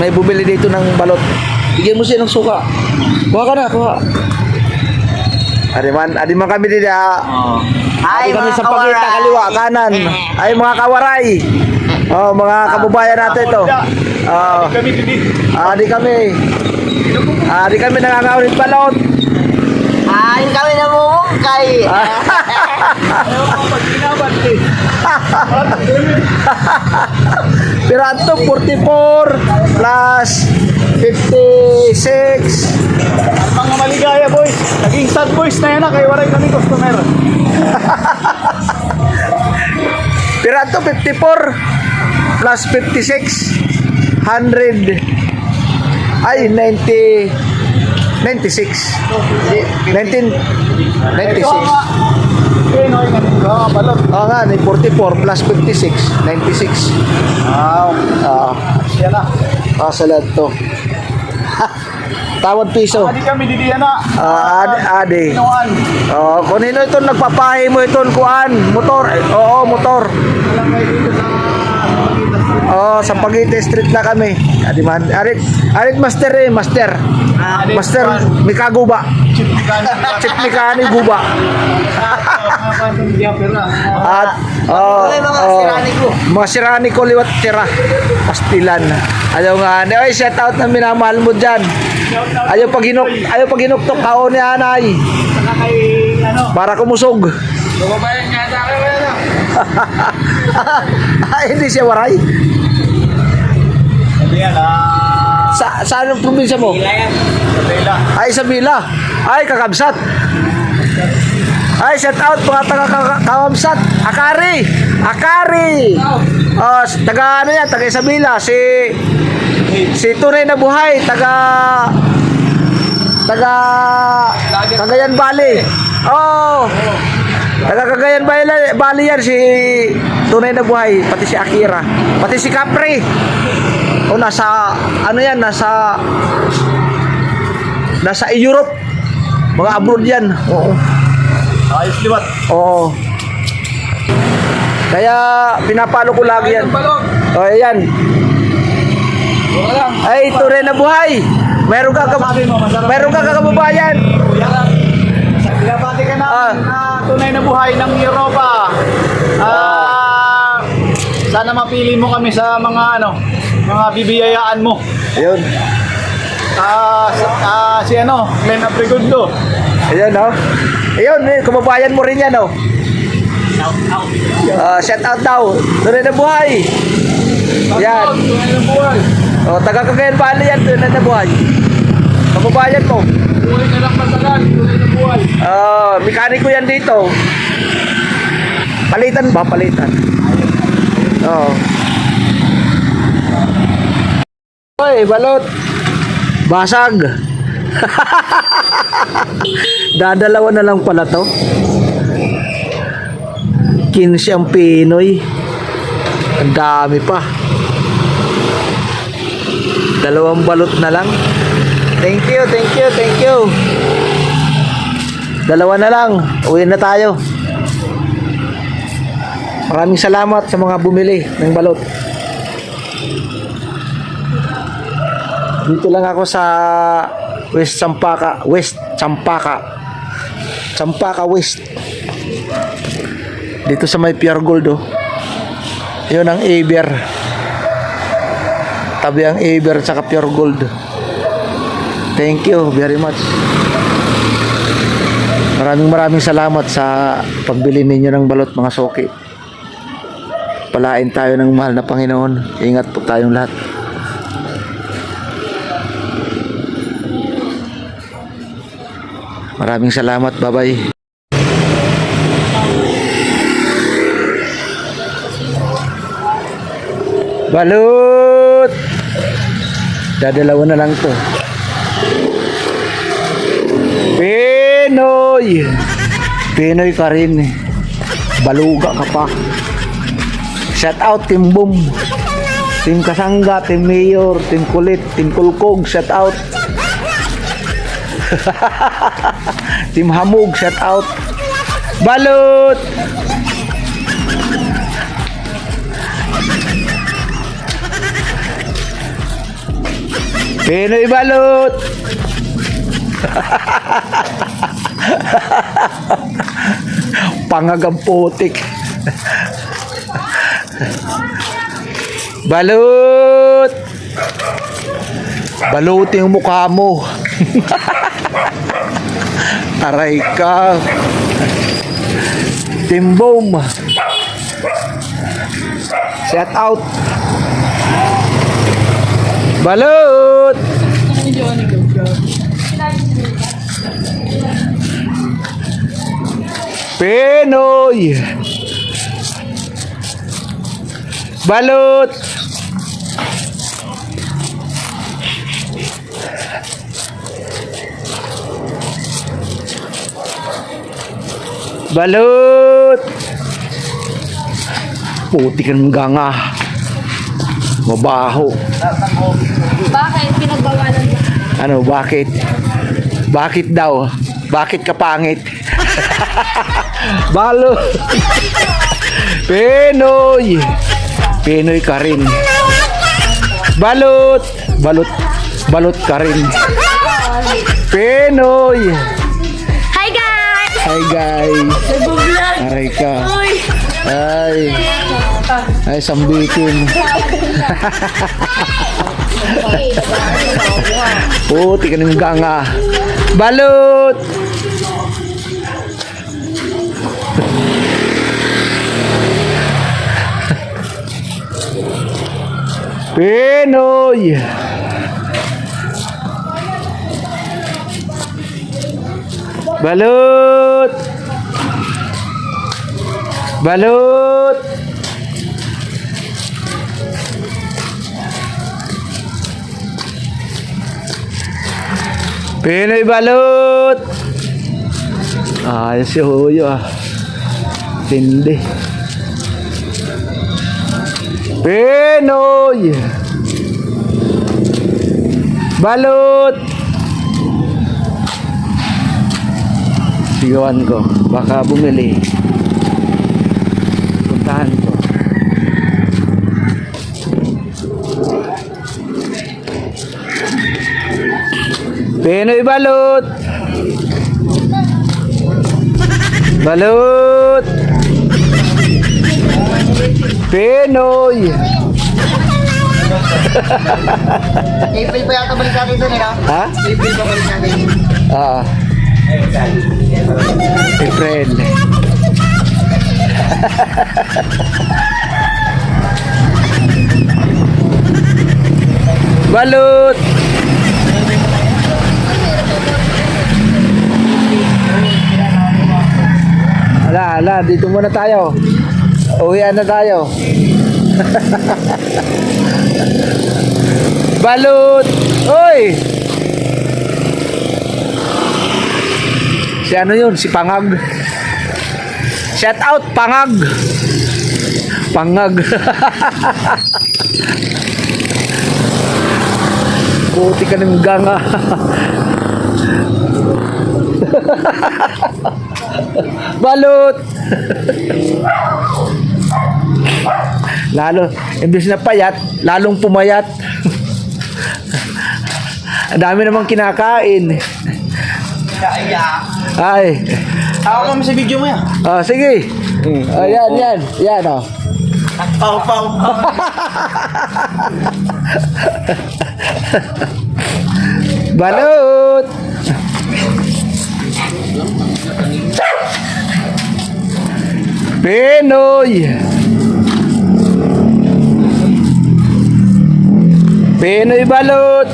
may bumili dito ng balot. Bigyan mo siya ng suka. Kuha ka na, kuha. Adi man kami dito. Adi kami sa pagita, kaliwa, kanan. Ay mga kawaray. Oh, mga kababayan natin ito. Adi kami nangangawin balot. Ay, kami namumungkay. Pero ito 44 plus 56. Ang mga maligaya boys. Naging sad boys na yan na. Kaya waray kami customer. Pero ito 54 plus 56 100. Ay 90 96 1996. Okay, no, balot. Oo nga, 44 plus 56 96. Siya na. Salad to. Tawad piso. Adi kami didiyan na. Adi. Inuan. Kunino ito nagpapahi mo ito kuan, motor. Oo, motor. Walang kayo dito sa Sa Pagite Street na kami. Adi man. Arit master master. Master Mikaguba. Chipnikani guba. At mga sirani ko liwat tira. Pastilan. Ayaw nga. Ay, shout out na minamahal mo dyan. Ayaw pag hinuktok kao ni anay. Para kumusog. Bumabayan nga sa akin. Ay, hindi siya waray. Yan Saan ang probinsya mo? Sabela. Ay, Isabela. Ay, Kakabsat. Ay, shout out mga taga Kakabsat. Akari. Taga ano yan, taga Isabela. Si Tunay na Buhay, taga Cagayan Valley. Taga Cagayan Valley yan, si Tunay na Buhay, pati si Akira, pati si Capri. Nasa Europe. Mga abroad yan. Oo. Ayos liwat. Oo. Kaya pinapalo ko lagi yan. Ayan. Ay, Tunay na Buhay. Meron ka kababayan. Pinapati ka na Tunay na Buhay ng Europa. Sana mapili mo kami sa mga mga bibiyayaan mo. Ayun. Si Glenn Apregondo. Ayun, Ayun, kababayan mo rin yan, shout out daw. Tunay na Buhay. Yan. Tunay na Buhay. Taga Cagayan Valley yan, Tunay na Buhay. Kababayan mo. Buhay na lang matagal. Tunay na Buhay. Mekaniko yan dito. Palitan ba? Palitan. Oy, balot. Basag. Dadalawa na lang pala to. 15 ang Pinoy. Ang dami pa. Dalawang balot na lang. Thank you. Dalawa na lang. Uwi na tayo. Maraming salamat sa mga bumili ng balot. Dito lang ako sa West Champaka West. Dito sa may Pure Gold. Yun ang Aver. Tabi ang Aver at saka Pure Gold. Thank you very much. Maraming salamat sa pagbili ninyo ng balot, mga soki. Palain tayo ng mahal na Panginoon. Ingat po tayong lahat. Maraming salamat. Bye-bye. Balot! Dadalawa na lang to. Pinoy ka rin. Baluga ka pa. Shout out Team Boom, Team Kasangga, Team Mayor, Team Kulit, Team Kulkog. Shout out. Team Hamog. Shout out. Balot! Pinoy balot. Pangagang putik. Balut. Balutin yung mukha mo. Aray ka. Timbom. Shout out. Balut. Pinoy. Balut. Balut. Putik ng ganga. Mabaho. Bakit pinagbawalan mo? Ano, bakit? Bakit daw? Bakit ka pangit? Balut. Pinoy. Pinoy ka rin. Balut. Balut. Balut ka rin. Pinoy. Hi guys! Hi guys. Nag-vlog! Aray ka. Uy! Ay. Ay, sambitin. Puti ka ng ganga. Balut. Pinoy. Balut. Balut. Pinoy balut. Ayos si Huyo ah. Tindi. Pinoy. Balut. Sigawan ko. Baka bumili. Puntahan ko. Pinoy balut. Balut. Pinoy. April pa yata balik natin doon, eh, no? Ha? April pa balik natin. Ah. April. Balut. Ala, dito muna tayo. Uwian na tayo. Balut. Oy. Si ano yun? Si Pangag. Shout out Pangag. Pangag. Puti ka ng ganga. Balut. Lalo, imbes na payat, lalong pumayat. Ang dami namang kinakain. Ay. Ako naman sa video mo yan. Ah, sige. Yan. Yan, oh. Pau. Balut. Pinoy. Pinoy balut.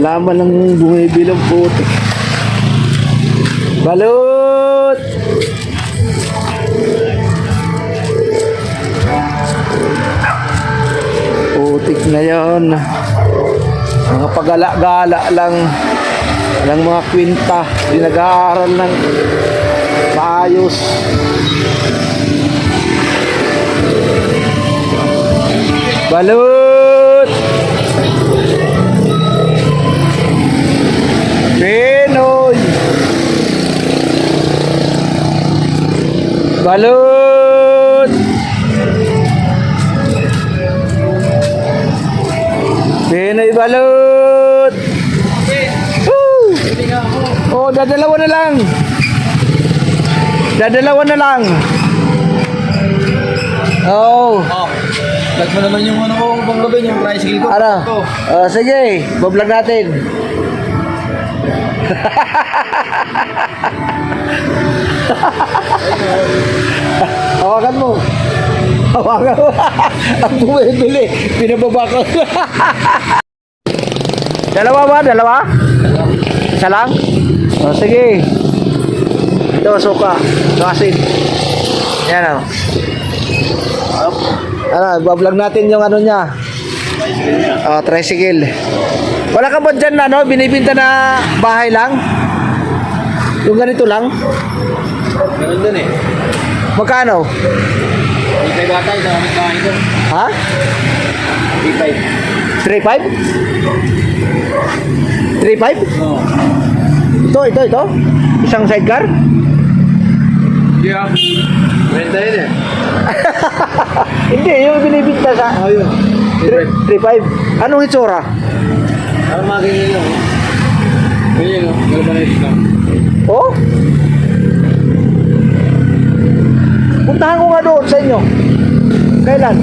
Alaman ng bumibilang putik. Balut. Putik na yon. Mga pagala-gala lang ng mga kwinta. Di nag-aaral ng maayos. Balut. Pinoy. Balut. Pinoy balot! Woo! Oh, dadalawa na lang. Dadalawa na lang. Oh. Lag mo naman yung ano ko, pang gabi, yung tricycle ko. Ano? Sige, bablog natin. Hawakan mo. Hawakan mo. Ang bumibili. Pinababa ko. Dalawa ba? Dalawa? Isa lang? Sige. Ito, suka. Ito, asin. Yan o. Bablog natin yung ano niya. Tricycle. Wala ka ba dyan na, no? Binibinta na bahay lang? Yung ganito lang? Meron dun eh. Magkano? Hindi kayo bata, isa kami kain doon. Ha? 3.5. 3.5? 3.5? Oo. Ito. Isang sidecar? Yeah. Renta yun eh. Hindi, yung binibinta sa... Ayun. 3.5. Anong itsura? Parang mga ganyan yun. Ganyan yun. Galvanized lang. Oh? Puntahan ko nga doon sa inyo. Kailan?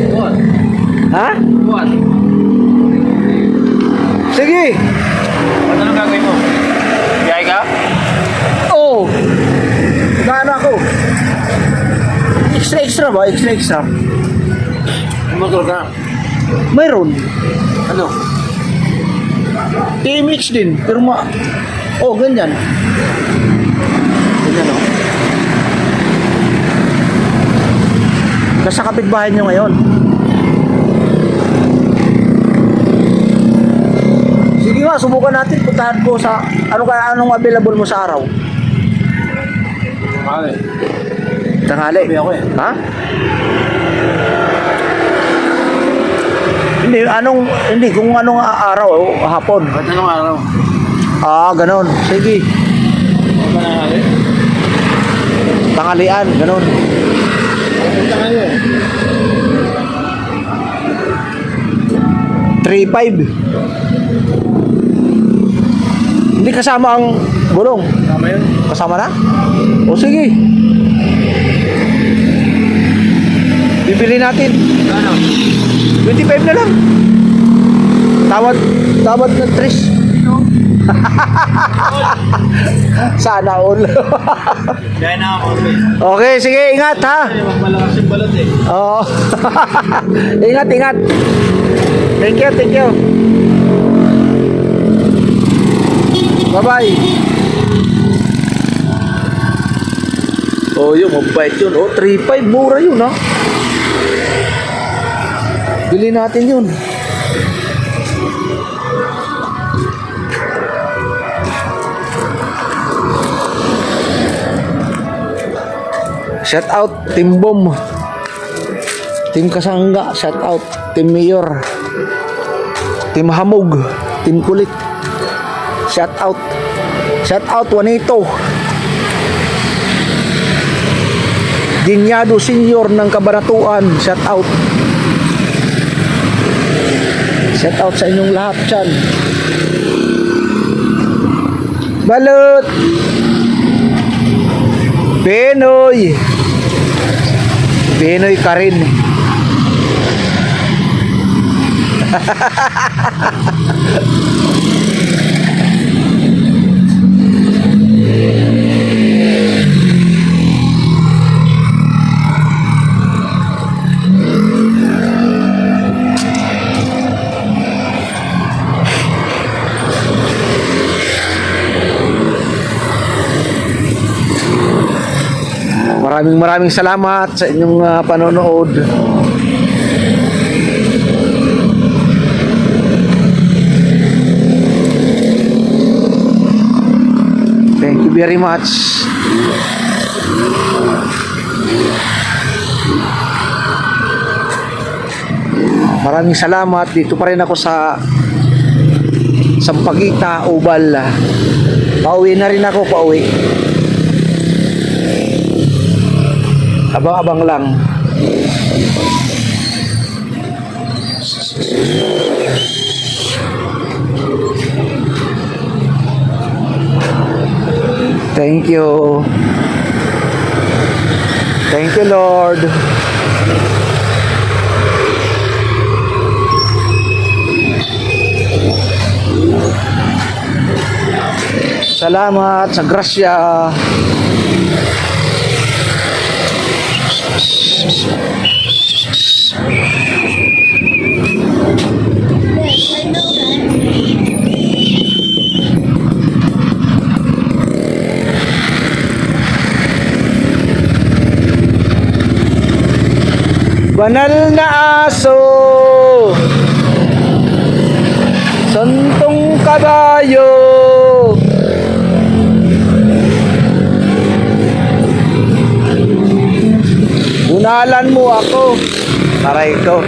Buwan. Ha? Buwan. Sige. Ano nang gagawin mo? Biyay ka? Oo. Gaano ako? Extra ba? Extra. Motor ka? Mayroon. Ano? TMH din. Pero ganyan. Ganyan o. Nasa kapitbahay nyo ngayon. Sige nga, subukan natin. Puntahan ko sa... Anong available mo sa araw? Mahal eh. Tanghali. Sabi ako eh. Ha? Hindi, kung anong araw o hapon. Ba't anong araw? Ganon. Sige. Ano ba nangyari? Tanghalian, ganon. Punta kayo eh. 3.5. Hindi kasama ang gulong. Tama yun. Kasama na? O sige. Bibili natin. Ano? 25 na lang. Tawad ng Tris. Sana all. Kaya na ako. Okay, sige, ingat ha. Mas malakas yung balot eh. Oo. Ingat. Thank you. Bye-bye. Oh, yun, mabait yun. 3.5, mura yun, ha? Bili natin yun. Shout out Team Bomb, Team Kasangga, shout out Team Mayor, Team Hamog, Team Kulit, shout out Juanito, Ginyado Senior ng Kabanatuan, shout out sa inyong lahat dyan. Balot Pinoy ka rin. Maraming salamat sa inyong panonood. Thank you very much. Maraming salamat. Dito pa rin ako sa Sampaguita, Ubal. Pauwi na rin ako, pauwi. Abang-abang lang. Thank you. Thank you, Lord. Salamat sa grasya. Banal na aso, santong kabayo, unalan mo ako, taray ko.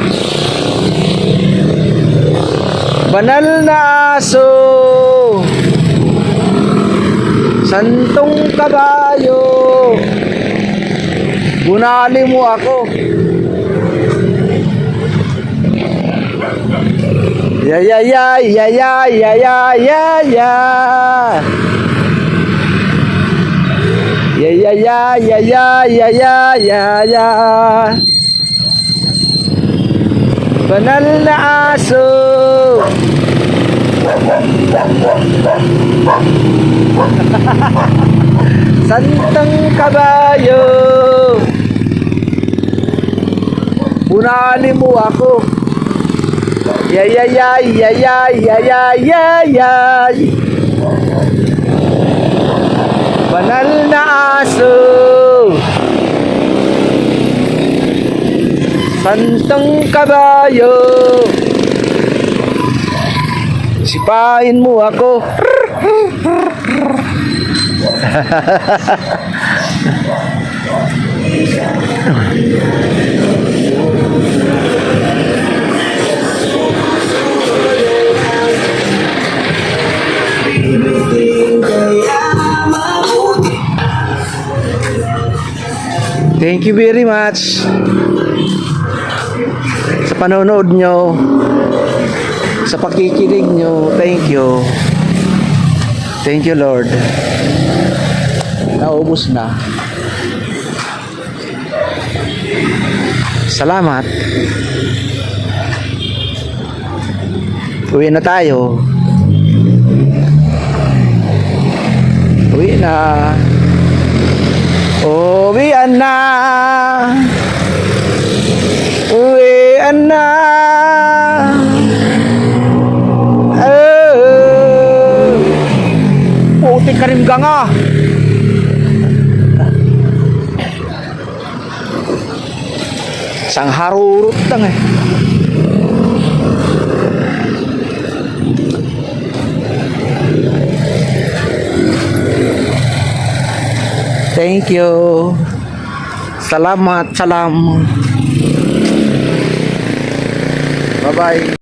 Banal na aso, santong kabayo, bunali mo ako. Ya ya ya ya ya ya ya ya ya. Ya ya ya ya ya ya ya ya ya. Banal na aso. Santang kabayo. Bunali mo ako. Ya ya ya ya ya ya ya ya ya. Banal na aso, santang kabayo, sipain mo ako. Thank you very much sa panonood nyo, sa pakikinig nyo. Thank you. Thank you, Lord. Naubos na. Salamat. Uwi na tayo. Uwi na. Uwian na. Uwian na. Puti ka rin nga. Sang harurot lang eh. Thank you. Salamat, salam. Bye-bye.